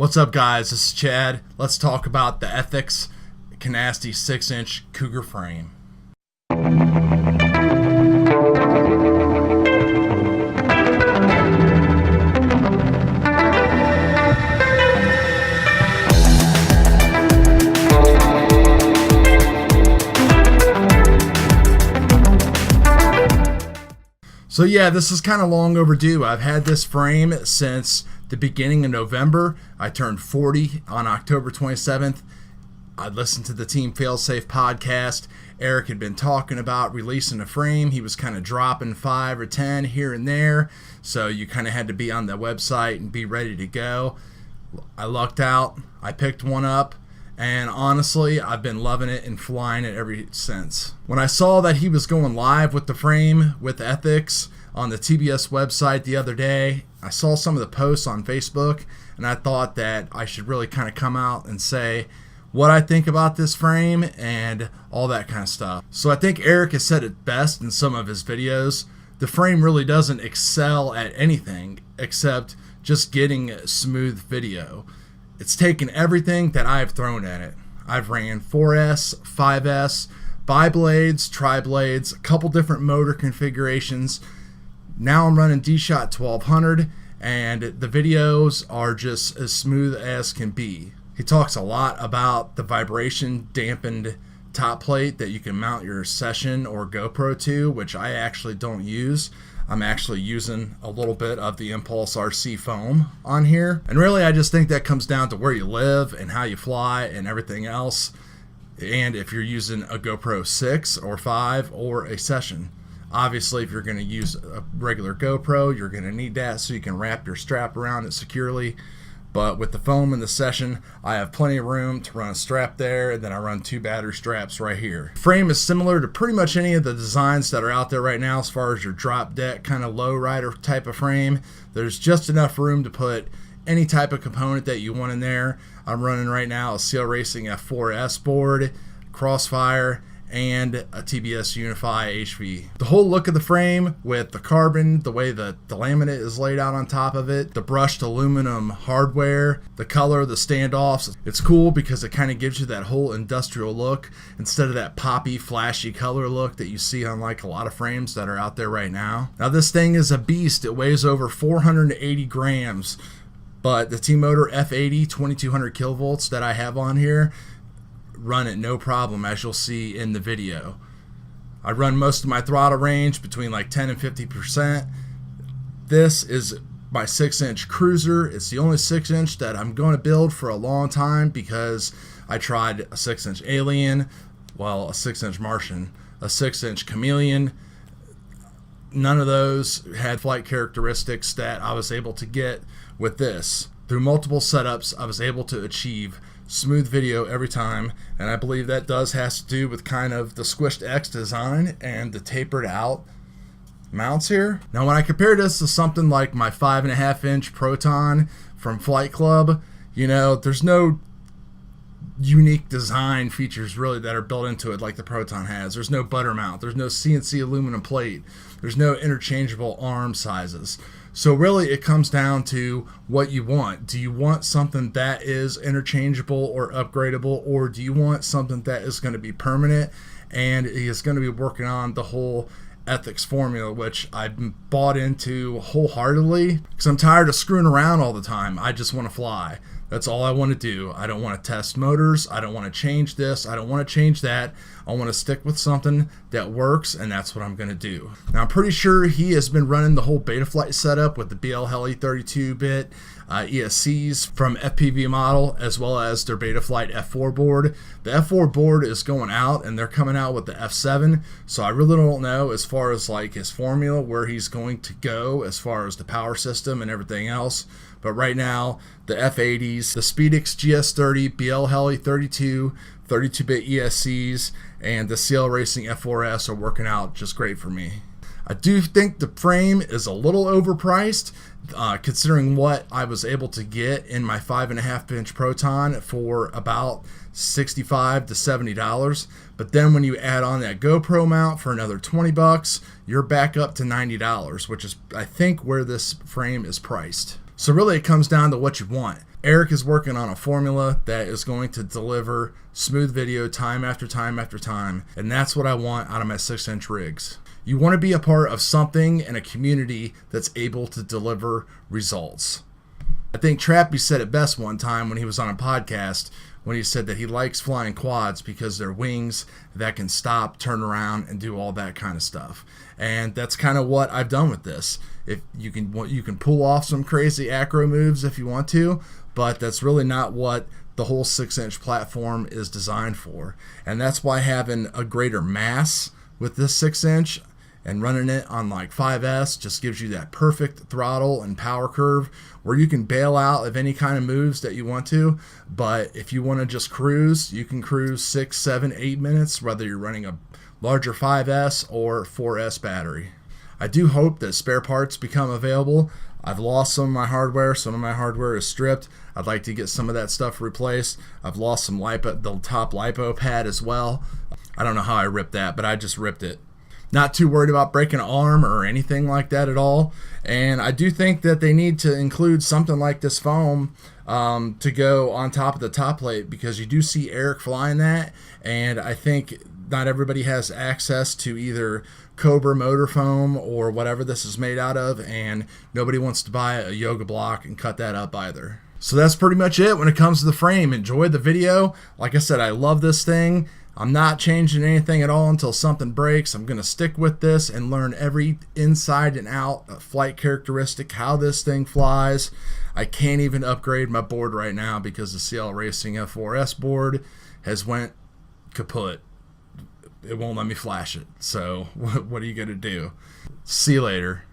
What's up, guys? This is Chad. Let's talk about the Ethix Konasty 6-inch Cougar frame. So yeah, this is kind of long overdue. I've had this frame since the beginning of November. I turned 40 on October 27th. I listened to the Team Failsafe podcast. Eric had been talking about releasing a frame. He was kind of dropping 5 or 10 here and there. So you kind of had to be on the website and be ready to go. I lucked out. I picked one up. And honestly, I've been loving it and flying it ever since. When I saw that he was going live with the frame with Ethix on the TBS website the other day, I saw some of the posts on Facebook, and I thought that I should really kind of come out and say what I think about this frame and all that kind of stuff. So I think Eric has said it best in some of his videos. The frame really doesn't excel at anything except just getting smooth video. It's taken everything that I've thrown at it. I've ran 4S, 5S, bi-blades, tri-blades, a couple different motor configurations. Now I'm running D-Shot 1200, and the videos are just as smooth as can be. He talks a lot about the vibration dampened top plate that you can mount your Session or GoPro to, which I actually don't use. I'm actually using a little bit of the Impulse RC foam on here. And really, I just think that comes down to where you live and how you fly and everything else. And if you're using a GoPro 6 or 5 or a Session. Obviously, if you're going to use a regular GoPro, you're going to need that so you can wrap your strap around it securely. But with the foam and the Session, I have plenty of room to run a strap there, and then I run 2 battery straps right here. The frame is similar to pretty much any of the designs that are out there right now as far as your drop deck kind of low rider type of frame. There's just enough room to put any type of component that you want in there. I'm running right now a CL Racing F4S board, Crossfire, and a TBS Unify HV. The whole look of the frame with the carbon, the way the laminate is laid out on top of it, the brushed aluminum hardware, the color, the standoffs, it's cool because it kind of gives you that whole industrial look instead of that poppy, flashy color look that you see on like a lot of frames that are out there right now. Now this thing is a beast. It weighs over 480 grams, but the T-Motor F80 2200 kilovolts that I have on here run it no problem, as you'll see in the video. I run most of my throttle range between like 10 and 50%. This is my 6-inch cruiser. It's the only 6-inch that I'm going to build for a long time because I tried a 6-inch Alien, well, a 6-inch Martian, a 6-inch Chameleon. None of those had flight characteristics that I was able to get with this. Through multiple setups, I was able to achieve smooth video every time, and I believe that has to do with kind of the Squished X design and the tapered out mounts here. Now when I compare this to something like my 5.5-inch Proton from Flight Club, you know, there's no unique design features really that are built into it like the Proton has. There's no butter mount, there's no CNC aluminum plate, there's no interchangeable arm sizes. So really it comes down to what you want. Do you want something that is interchangeable or upgradable, or do you want something that is going to be permanent and is going to be working on the whole Ethix formula, which I've bought into wholeheartedly because I'm tired of screwing around all the time. I just want to fly. That's all I want to do. I don't want to test motors. I don't want to change this. I don't want to change that. I want to stick with something that works, and that's what I'm going to do. Now, I'm pretty sure he has been running the whole Betaflight setup with the BL Heli 32-bit ESCs from FPV model, as well as their Betaflight F4 board. The F4 board is going out, and they're coming out with the F7, so I really don't know as far as like his formula, where he's going to go as far as the power system and everything else. But right now, the F80s, the SpeedX GS30, BL Heli 32, 32-bit ESCs, and the CL Racing F4S are working out just great for me. I do think the frame is a little overpriced, considering what I was able to get in my 5.5-inch Proton for about $65 to $70. But then when you add on that GoPro mount for another $20, you're back up to $90, which is, I think, where this frame is priced. So really it comes down to what you want. Eric is working on a formula that is going to deliver smooth video time after time after time, and that's what I want out of my 6-inch rigs. You want to be a part of something in a community that's able to deliver results. I think Trappy said it best one time when he was on a podcast, when he said that he likes flying quads because they're wings that can stop, turn around, and do all that kind of stuff. And that's kind of what I've done with this. If you can pull off some crazy acro moves if you want to, but that's really not what the whole 6-inch platform is designed for. And that's why having a greater mass with this 6-inch and running it on like 5S just gives you that perfect throttle and power curve where you can bail out of any kind of moves that you want to. But if you want to just cruise, you can cruise 6, 7, 8 minutes, whether you're running a larger 5S or 4S battery. I do hope that spare parts become available. I've lost some of my hardware. Some of my hardware is stripped. I'd like to get some of that stuff replaced. I've lost some the top lipo pad as well. I don't know how I ripped that, but I just ripped it. Not too worried about breaking an arm or anything like that at all. And I do think that they need to include something like this foam to go on top of the top plate, because you do see Eric flying that, and I think not everybody has access to either Cobra motor foam or whatever this is made out of, and nobody wants to buy a yoga block and cut that up either. So that's pretty much it when it comes to the frame. Enjoy the video. Like I said, I love this thing. I'm not changing anything at all until something breaks. I'm going to stick with this and learn every inside and out flight characteristic, how this thing flies. I can't even upgrade my board right now because the CL Racing F4S board has went kaput. It won't let me flash it. So what are you going to do? See you later.